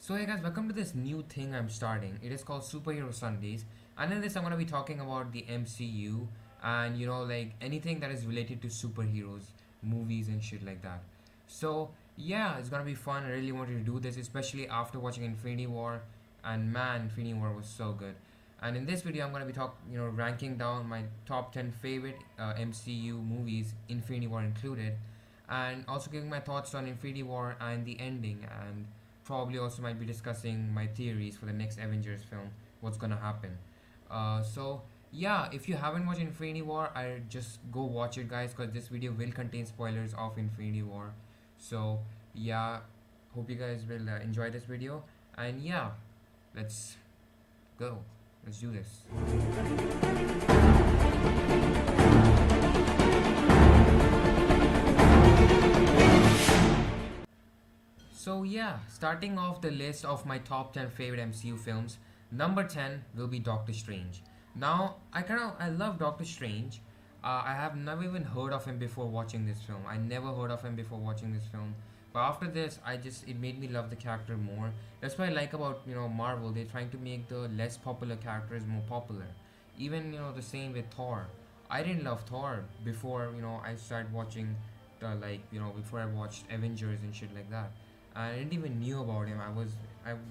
So hey guys, welcome to this new thing I'm starting. It is called Superhero Sundays, and in this I'm gonna be talking about the MCU and like anything that is related to superheroes, movies and shit like that. So yeah, it's gonna be fun. I really wanted to do this, especially after watching Infinity War, and man, Infinity War was so good. And in this video, I'm gonna be ranking down my top 10 favorite MCU movies, Infinity War included, and also giving my thoughts on Infinity War and the ending, and probably also might be discussing my theories for the next Avengers film, what's gonna happen. So yeah, if you haven't watched Infinity War, I just go watch it, guys, because this video will contain spoilers of Infinity War. So yeah, hope you guys will enjoy this video, and yeah, let's go. Let's do this. So yeah, starting off the list of my top 10 favorite MCU films, number 10 will be Doctor Strange. Now, I love Doctor Strange. I have never even heard of him before watching this film. I never heard of him before watching this film. But after this, it made me love the character more. That's what I like about, Marvel. They're trying to make the less popular characters more popular. Even, the same with Thor. I didn't love Thor before, I started watching before I watched Avengers and shit like that. I didn't even knew about him. I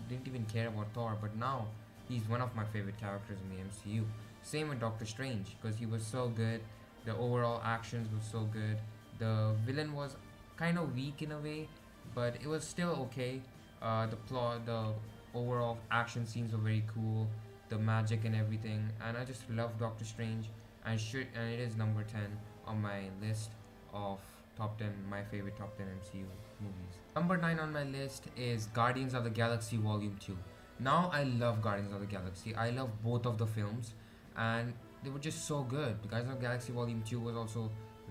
didn't even care about Thor, but now he's one of my favorite characters in the MCU. Same with Doctor Strange, because he was so good. The overall actions were so good. The villain was kind of weak in a way, but it was still okay. The plot, the overall action scenes were very cool. The magic and everything, and I just love Doctor Strange. And it is number 10 on my list of top 10, my favorite top 10 MCU movies. Number 9 on my list is Guardians of the Galaxy Volume 2. Now I love Guardians of the Galaxy. I love both of the films, and they were just so good. Guardians of the Galaxy Volume 2 was also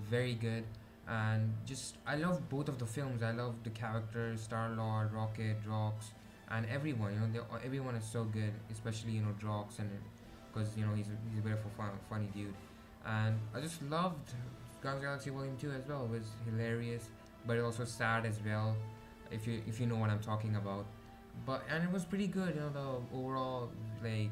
very good, and just I love both of the films. I love the characters, Star-Lord, Rocket, Drax, and everyone. Everyone is so good, especially Drax, and because he's a bit of a funny dude, and I just loved Guardians of the Galaxy Volume 2 as well. It was hilarious, but also sad as well, if you know what I'm talking about. And it was pretty good. The overall the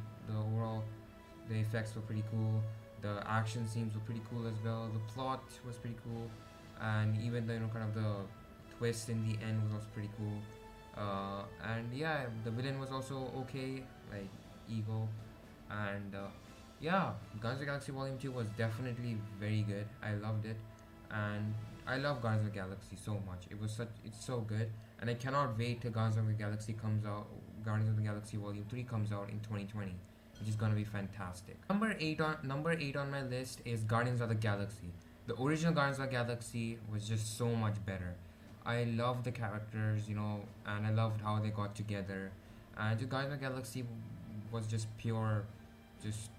effects were pretty cool. The action scenes were pretty cool as well. The plot was pretty cool, and even the kind of the twist in the end was also pretty cool. And yeah, the villain was also okay, like Ego, and yeah, Guardians of the Galaxy Volume 2 was definitely very good. I loved it, and I love Guardians of the Galaxy so much. It's so good, and I cannot wait till Guardians of the Galaxy comes out. Guardians of the Galaxy Volume 3 comes out in 2020, which is gonna be fantastic. Number 8 on my list is Guardians of the Galaxy. The original Guardians of the Galaxy was just so much better. I loved the characters, and I loved how they got together. And the Guardians of the Galaxy was just pure, just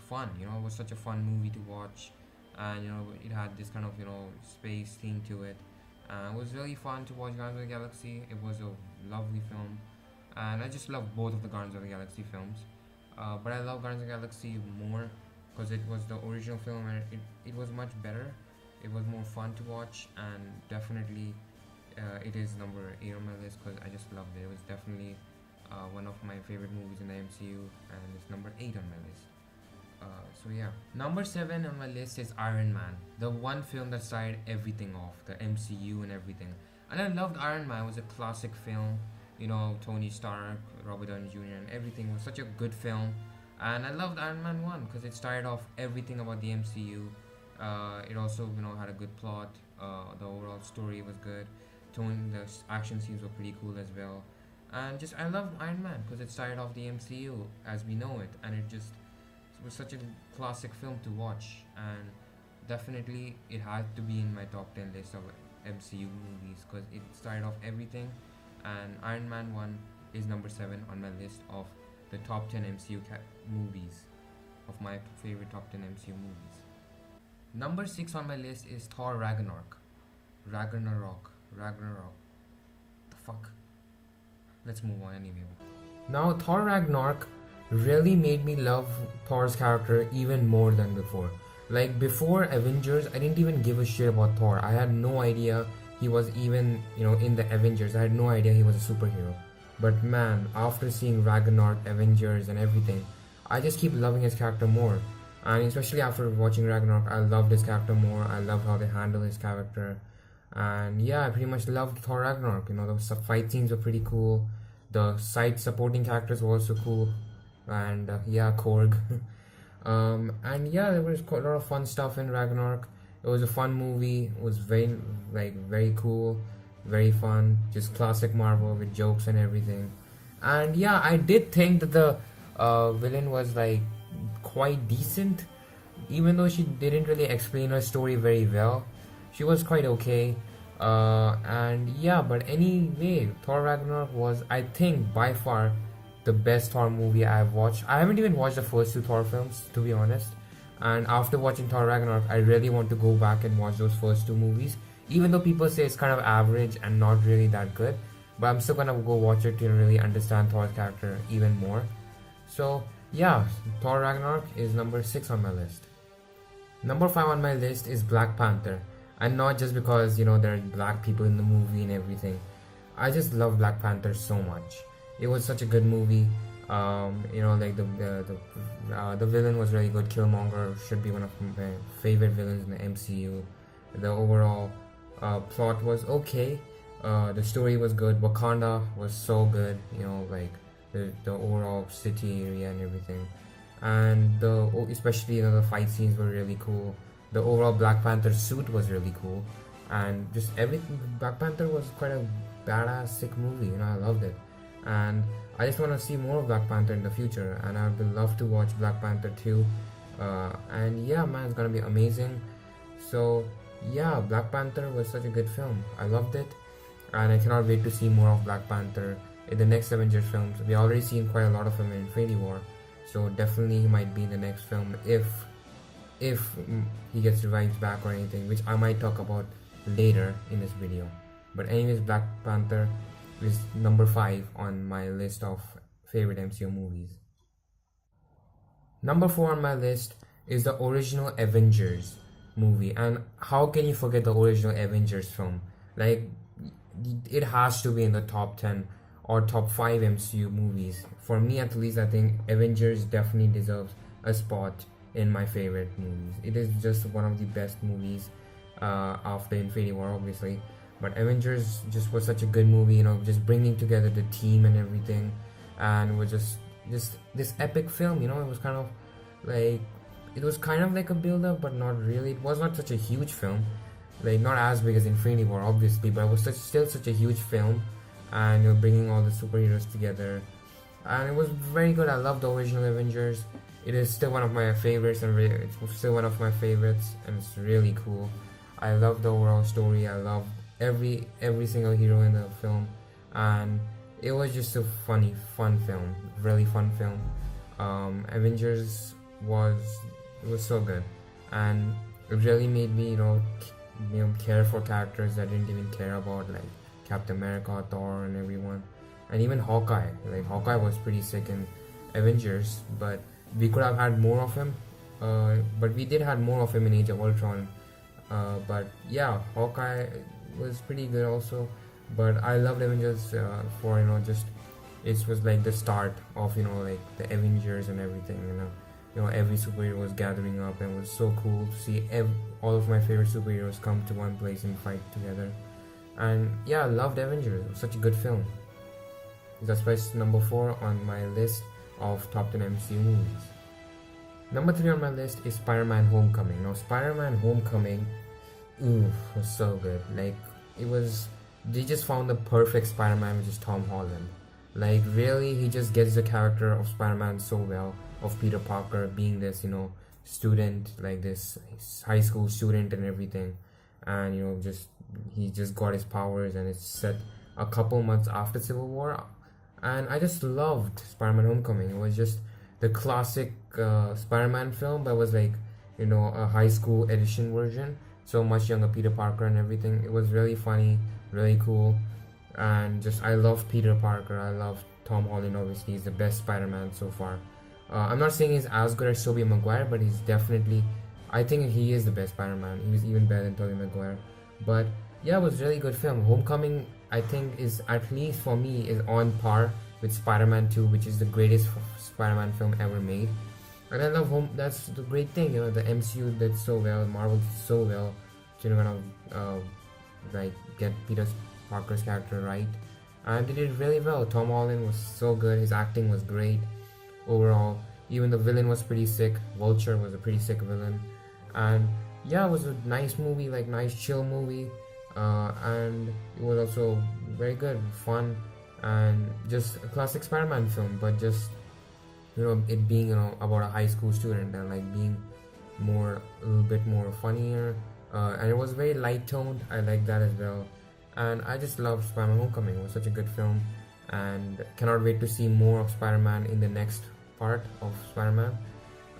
fun. It was such a fun movie to watch, and it had this kind of space theme to it. It was really fun to watch Guardians of the Galaxy. It was a lovely film, and I just love both of the Guardians of the Galaxy films. But I love Guardians of the Galaxy more because it was the original film, and it was much better. It was more fun to watch, and definitely it is number 8 on my list because I just loved it. It was definitely one of my favorite movies in the MCU, and it's number 8 on my list. So yeah, number 7 on my list is Iron Man, the one film that started everything off, the MCU and everything. And I loved Iron Man. It was a classic film. Tony Stark, Robert Downey Jr. and everything was such a good film. And I loved Iron Man 1 because it started off everything about the MCU. It also had a good plot. The overall story was good. The action scenes were pretty cool as well. And just I loved Iron Man because it started off the MCU as we know it, and it was such a classic film to watch, and definitely it had to be in my top 10 list of MCU movies because it started off everything. And Iron Man 1 is number 7 on my list of the top 10 MCU movies, of my favorite top 10 MCU movies. Number 6 on my list is Thor Ragnarok. The fuck? Let's move on anyway. Now, Thor Ragnarok really made me love Thor's character even more than before. Like before Avengers, I didn't even give a shit about Thor. I had no idea he was even, in the Avengers. I had no idea he was a superhero. But man, after seeing Ragnarok, Avengers, and everything, I just keep loving his character more. And especially after watching Ragnarok, I loved his character more. I loved how they handle his character. And yeah, I pretty much loved Thor Ragnarok. You know, the fight scenes were pretty cool. The side supporting characters were also cool. And yeah, Korg. And yeah, there was quite a lot of fun stuff in Ragnarok. It was a fun movie. It was very cool, very fun. Just classic Marvel with jokes and everything. And yeah, I did think that the villain was like quite decent, even though she didn't really explain her story very well. She was quite okay. And yeah, but anyway, Thor Ragnarok was, I think, by far the best Thor movie I've watched. I haven't even watched the first two Thor films, to be honest. And after watching Thor Ragnarok, I really want to go back and watch those first two movies. Even though people say it's kind of average and not really that good, but I'm still gonna go watch it to really understand Thor's character even more. So yeah, Thor Ragnarok is number 6 on my list. Number 5 on my list is Black Panther. And not just because, you know, there are black people in the movie and everything. I just love Black Panther so much. It was such a good movie. You know, like the villain was really good. Killmonger should be one of my favorite villains in the MCU. The overall plot was okay. The story was good. Wakanda was so good. You know, like the overall city area and everything. And especially, you know, the fight scenes were really cool. The overall Black Panther suit was really cool, and just everything. Black Panther was quite a badass, sick movie. You know, I loved it, and I just want to see more of Black Panther in the future. And I would love to watch Black Panther 2. And yeah, man, it's gonna be amazing. So yeah, Black Panther was such a good film. I loved it, and I cannot wait to see more of Black Panther in the next Avengers films. We already seen quite a lot of him in Infinity War, so definitely he might be in the next film if he gets revived back or anything, which I might talk about later in this video. But anyways, Black Panther is number 5 on my list of favorite MCU movies. Number 4 on my list is the original Avengers movie. And how can you forget the original Avengers film? Like, it has to be in the top 10 or top 5 MCU movies. For me at least, I think Avengers definitely deserves a spot in my favorite movies. It is just one of the best movies after Infinity War, obviously. But Avengers just was such a good movie, you know, just bringing together the team and everything, and was just this epic film. You know, it was kind of like a build-up, but not really. It was not such a huge film, like not as big as Infinity War, obviously, but it was still such a huge film, and you know, bringing all the superheroes together, and it was very good. I love the original Avengers. It is still one of my favorites, and it's still one of my favorites, and it's really cool. I love the overall story. I love every single hero in the film, and it was just a fun film, really fun film. Avengers was so good, and it really made me, you know, care for characters I didn't even care about, like Captain America, Thor, and everyone, and even Hawkeye. Like Hawkeye was pretty sick in Avengers, but we could have had more of him. But we did have more of him in Age of Ultron. But yeah, Hawkeye was pretty good also. But I loved Avengers for, you know, just it was like the start of, you know, like the Avengers and everything. You know, every superhero was gathering up, and it was so cool to see all of my favorite superheroes come to one place and fight together. And yeah, I loved Avengers. It was such a good film. That's why it's number 4 on my list of top 10 MCU movies. Number 3 on my list is Spider-Man Homecoming. Now, Spider-Man Homecoming, was so good. Like, they just found the perfect Spider-Man, which is Tom Holland. Like, really, he just gets the character of Spider-Man so well, of Peter Parker being this, you know, student, like this high school student and everything. And, you know, he just got his powers, and it's set a couple months after Civil War. And I just loved Spider-Man Homecoming. It was just the classic Spider-Man film, but it was like, you know, a high school edition version. So much younger Peter Parker and everything. It was really funny, really cool. And just, I love Peter Parker. I love Tom Holland, obviously. He's the best Spider-Man so far. I'm not saying he's as good as Tobey Maguire, but he's definitely, I think he is the best Spider-Man. He was even better than Tobey Maguire. But yeah, it was a really good film. Homecoming I think is, at least for me, is on par with Spider-Man 2, which is the greatest Spider-Man film ever made. And I love home. That's the great thing, the MCU did so well, Marvel did so well to kind of like get Peter Parker's character right, and they did really well. Tom Holland was so good. His acting was great overall. Even the villain was pretty sick. Vulture was a pretty sick villain, and yeah, it was a nice movie, like nice chill movie, and it was also very good, fun, and just a classic Spider-Man film. But just it being about a high school student and like being a little bit more funnier, and it was very light toned. I like that as well, and I just loved Spider-Man: Homecoming. It was such a good film, and cannot wait to see more of Spider-Man in the next part of Spider-Man.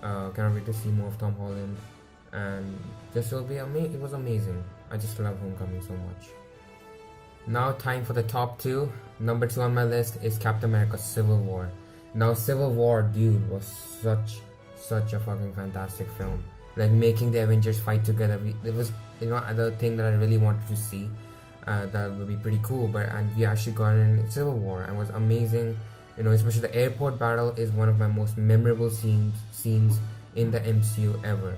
Cannot wait to see more of Tom Holland, and just it was amazing. I just love Homecoming so much. Now time for the top two. Number 2 on my list is Captain America: Civil War. Now Civil War, dude, was such a fucking fantastic film. Like making the Avengers fight together. It was other thing that I really wanted to see. That would be pretty cool. And we actually got in Civil War, and it was amazing. Especially the airport battle is one of my most memorable scenes in the MCU ever.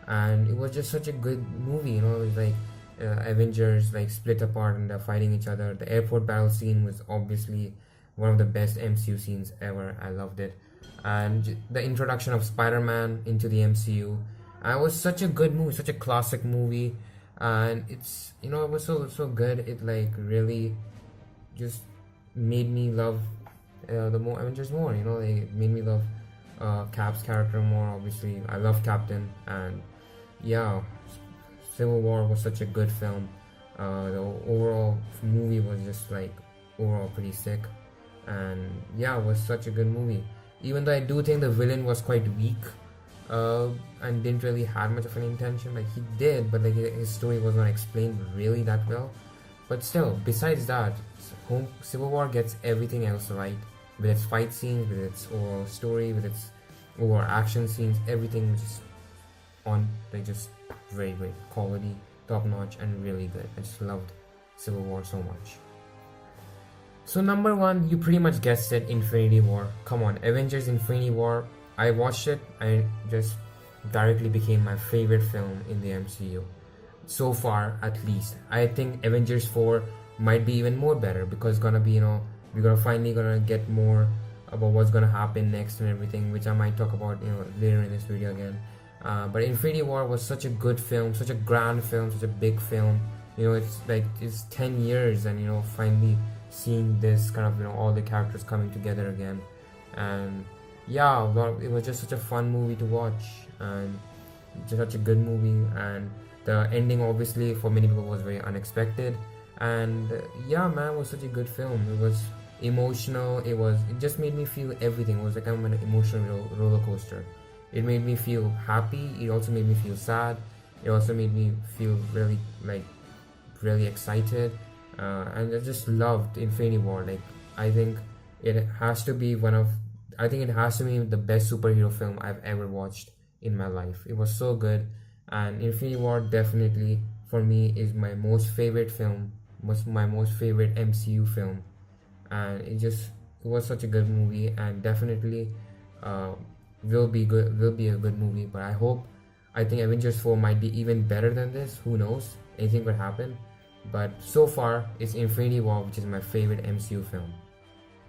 And it was just such a good movie. It was like Avengers like split apart and they're fighting each other. The airport battle scene was obviously one of the best MCU scenes ever. I loved it. And the introduction of Spider-Man into the MCU, it was such a good movie, such a classic movie, and it's it was so good. It like really just made me love the more Avengers more. It made me love Cap's character more. Obviously, I love Captain, and yeah, Civil War was such a good film. The overall movie was just like overall pretty sick, and yeah, it was such a good movie. Even though I do think the villain was quite weak, and didn't really have much of an intention. Like he did, but like his story was not explained really that well. But still, besides that, Civil War gets everything else right, with its fight scenes, with its overall story, with its overall action scenes. Everything was just on, like just very great quality, top notch, and really good. I just loved Civil War so much. So number 1, you pretty much guessed it, Infinity War. Come on, Avengers: Infinity War. I watched it and it just directly became my favorite film in the MCU. So far, at least. I think Avengers 4 might be even more better, because we're gonna get more about what's gonna happen next and everything, which I might talk about later in this video again. But Infinity War was such a good film, such a grand film, such a big film. It's 10 years, and finally seeing this kind of all the characters coming together again, and yeah, it was just such a fun movie to watch, and just such a good movie. And the ending, obviously, for many people was very unexpected, and yeah, man, it was such a good film. It was emotional. It just made me feel everything. It was like kind of an emotional roller coaster. It made me feel happy. It also made me feel sad. It also made me feel really excited, and I just loved Infinity War. Like I think it has to be the best superhero film I've ever watched in my life. It was so good, and Infinity War definitely for me is my most favorite film, was my most favorite MCU film, and it was such a good movie, and definitely will be a good movie. But I think Avengers 4 might be even better than this. Who knows? Anything could happen. But so far, it's Infinity War, which is my favorite MCU film.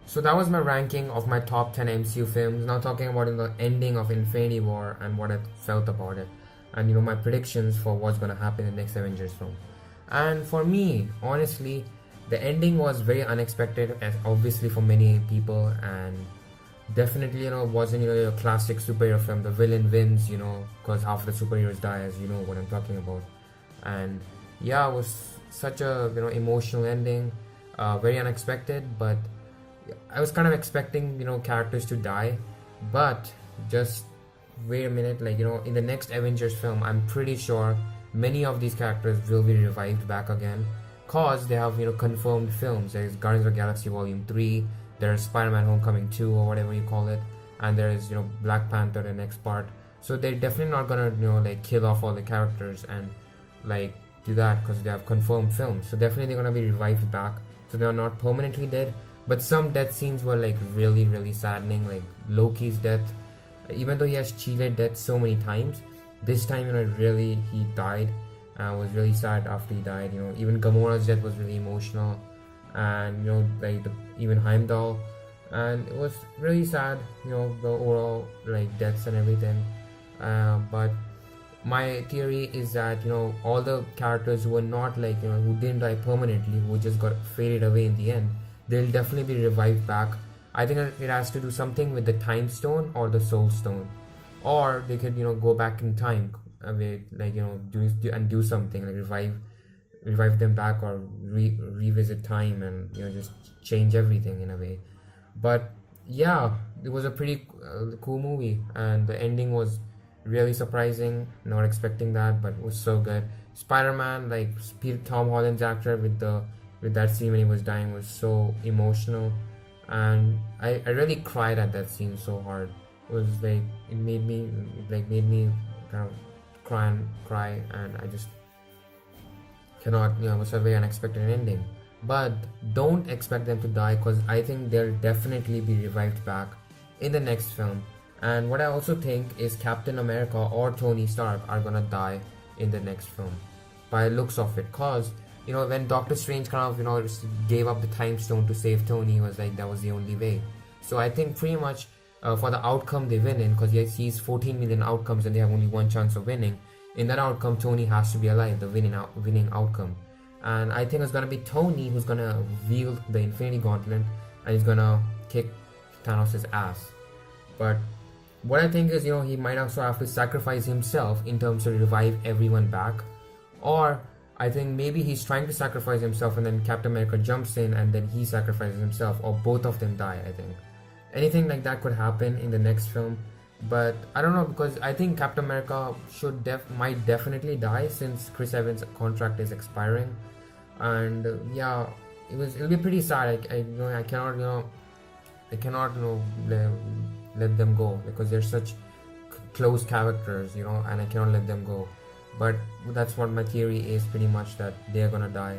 So that was my ranking of my top 10 MCU films. Now talking about the ending of Infinity War and what I felt about it, and my predictions for what's gonna happen in the next Avengers film. And for me, honestly, the ending was very unexpected, as obviously for many people, and definitely wasn't a classic superhero film. The villain wins, because half the superheroes die, as you know what I'm talking about. And yeah, it was such a emotional ending, very unexpected. But I was kind of expecting characters to die, but just wait a minute, in the next Avengers film, I'm pretty sure many of these characters will be revived back again, cause they have confirmed films. There's Guardians of the Galaxy Volume 3, there's Spider-Man: Homecoming 2, or whatever you call it, and there's Black Panther, the next part. So they're definitely not gonna kill off all the characters and do that, because they have confirmed films. So definitely they're gonna be revived back, so they're not permanently dead. But some death scenes were like really, really saddening. Like Loki's death, even though he has cheated death so many times, this time, really he died. Was really sad after he died. Even Gamora's death was really emotional, and like even Heimdall, and it was really sad. The overall like deaths and everything. But my theory is that all the characters who were not like who didn't die permanently, who just got faded away in the end, they'll definitely be revived back. I think it has to do something with the time stone or the soul stone, or they could go back in time, with like do something like revive them back, or revisit time and just change everything in a way. But yeah, it was a pretty cool movie, and the ending was really surprising. Not expecting that, but it was so good. Spider-Man, like Tom Holland's actor with that scene when he was dying, was so emotional, and I really cried at that scene so hard. It was like it made me kind of cry, and I just cannot, it was a very unexpected ending. But don't expect them to die, because I think they'll definitely be revived back in the next film. And what I also think is Captain America or Tony Stark are gonna die in the next film, by looks of it. Cause when Doctor Strange kind of just gave up the time stone to save Tony, he was like that was the only way. So I think pretty much for the outcome they win in, because he sees 14 million outcomes and they have only one chance of winning. In that outcome, Tony has to be alive, the winning outcome. And I think it's gonna be Tony who's gonna wield the Infinity Gauntlet, and he's gonna kick Thanos' ass. But what I think is, he might also have to sacrifice himself in terms of revive everyone back. Or I think maybe he's trying to sacrifice himself and then Captain America jumps in and then he sacrifices himself, or both of them die. I think anything like that could happen in the next film. But I don't know, because I think Captain America might definitely die, since Chris Evans' contract is expiring. And yeah, it'll be pretty sad. I cannot let them go, because they're such close characters, and I cannot let them go. But that's what my theory is, pretty much, that they're gonna die.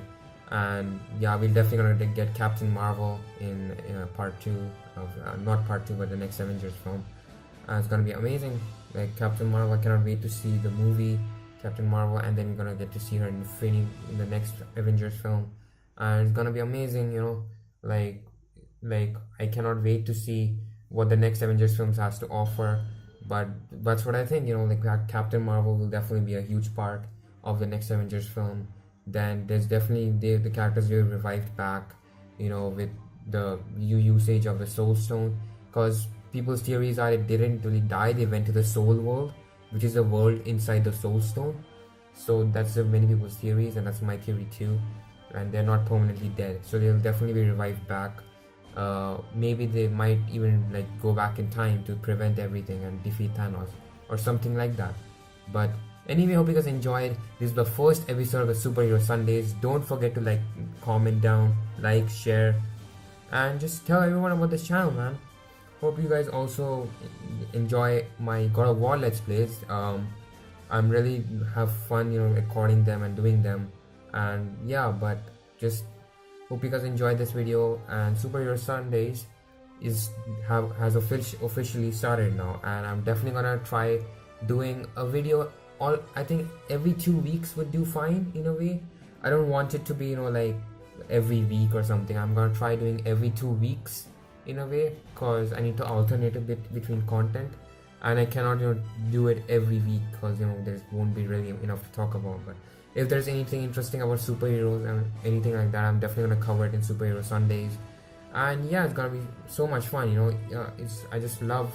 And yeah, we're definitely gonna get Captain Marvel in part 2 of not part 2 but the next Avengers film. It's gonna be amazing. Like Captain Marvel, I cannot wait to see the movie Captain Marvel, and then we're gonna get to see her in the next Avengers film, and it's gonna be amazing. Like I cannot wait to see what the next Avengers films has to offer. But that's what I think. Like Captain Marvel will definitely be a huge part of the next Avengers film. Then there's definitely the characters will be revived back, with the usage of the Soul Stone, because people's theories are it didn't really die, they went to the Soul World, which is the world inside the Soul Stone. So that's many people's theories, and that's my theory too. And they're not permanently dead, so they'll definitely be revived back. Maybe they might even like go back in time to prevent everything and defeat Thanos or something like that. But anyway, hope you guys enjoyed. This is the first episode of the Superhero Sundays. Don't forget to like, comment down, like, share, and just tell everyone about this channel, man. Hope you guys also enjoy my God of War Let's Plays. I'm really have fun, recording them and doing them. And yeah, but just hope you guys enjoyed this video. And Superhero Sundays has officially started now, and I'm definitely gonna try doing a video I think every 2 weeks would do fine in a way. I don't want it to be like every week or something. I'm gonna try doing every 2 weeks in a way, because I need to alternate a bit between content, and I cannot do it every week, because there won't be really enough to talk about. But if there's anything interesting about superheroes and anything like that, I'm definitely gonna cover it in Superhero Sundays. And yeah, it's gonna be so much fun. I just love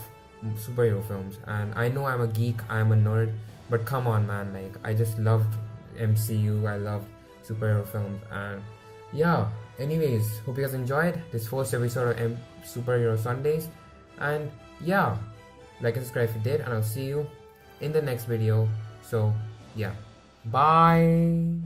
superhero films, and I know I'm a geek, I'm a nerd, but come on, man, like I just loved MCU, I love superhero films. And yeah, anyways, hope you guys enjoyed this first episode of Superhero Sundays. And yeah, like and subscribe if you did, and I'll see you in the next video. So yeah, bye.